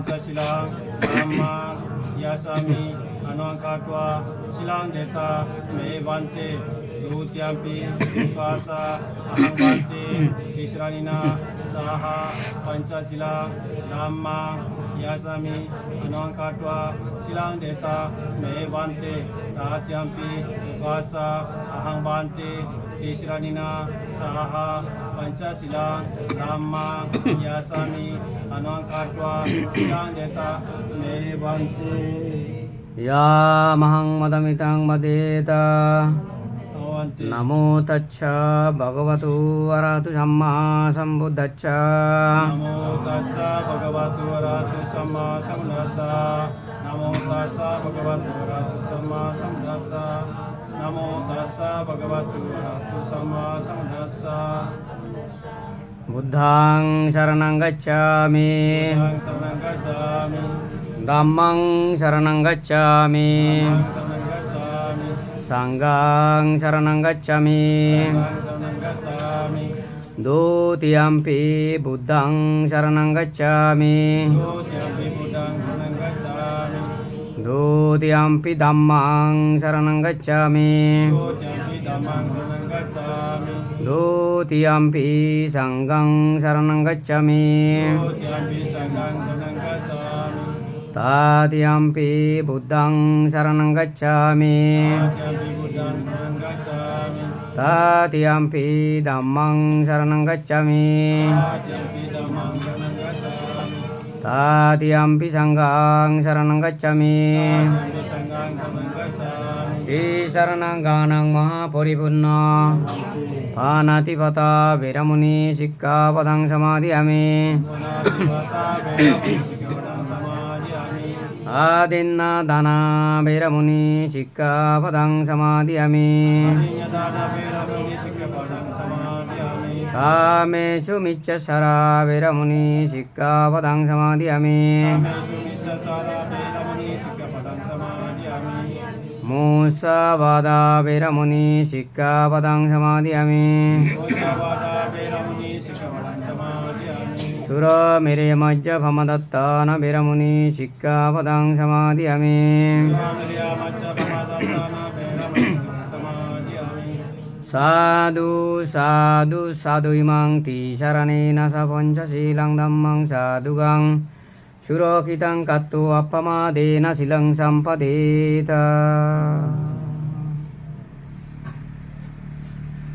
Pancasila Dhamma Yasami Anwangkatwa Silang Deta Me Bante Dutiampi Ukasa Ahang Bante Tisranina Saha Pancasila Dhamma Yasami Anwangkatwa Silang Deta Me Bante Dutiampi Ukasa Ahang Bante Tisranina Saha Pancasila Dhamma Yasami Anwangkatwa Silang Deta Me Bante. Ya mahang madamitang madeta. Namo tassa bhagavatu arahatu samma sambuddhassa. Namo tassa bhagavatu arahatu samma sambuddhassa. Namo tassa bhagavatu arahatu samma sambuddhassa. Namo tassa bhagavatu arahatu samma sambuddhassa. Buddhang saranang gacchami. Buddhang saranang gacchami. Dhammang saranang gacchami. Dhammang saranang gacchami. Sanghang saranang gacchami. Sanghang saranang gacchami. Dutiyampi buddhang saranang gacchami. Dutiyampi buddhang saranang gacchami. Dutiyampi dhammang saranang gacchami. Dutiyampi dhammang saranang gacchami. Dutiyampi sanghang saranang gacchami. Dutiyampi sanghang saranang gacchami. Tatiyampi buddhang saranang gacchami. Tatiyampi buddhang saranang gacchami. Tatiyampi dhammang saranang gacchami. Tatiyampi dhammang saranang gacchami. Tatiyampi sanghang saranang gacchami. Tatiyampi sanghang saranang gacchami. Ti saranang ganang maha paripurna. Panatipata veramuni sikkhapadang samadhiyami. Panatipata veramuni sikkhapadang samadhiyami. Adinna dana veramuni sikkhapadang samadhiyami. Adinna dana veramuni sikkhapadang samadhiyami. Kamesu miccasara veramuni sikkhapadang samadhiyami. Kamesu miccasara veramuni sikkhapadang samadhiyami. Musavada veramuni sikkhapadang samadhiyami. Musavada veramuni sikkhapadang samadhiyami. Sura mere majja phamadattana veramuni sikkhapadang samadhiyami. Sura mere majja phamadattana veramuni samadhiyami. Sadhu sadhu sadhu imang ti saranena sa pancasilang dhammang sadugang Surokitang kattu appamadena silang sampadeta.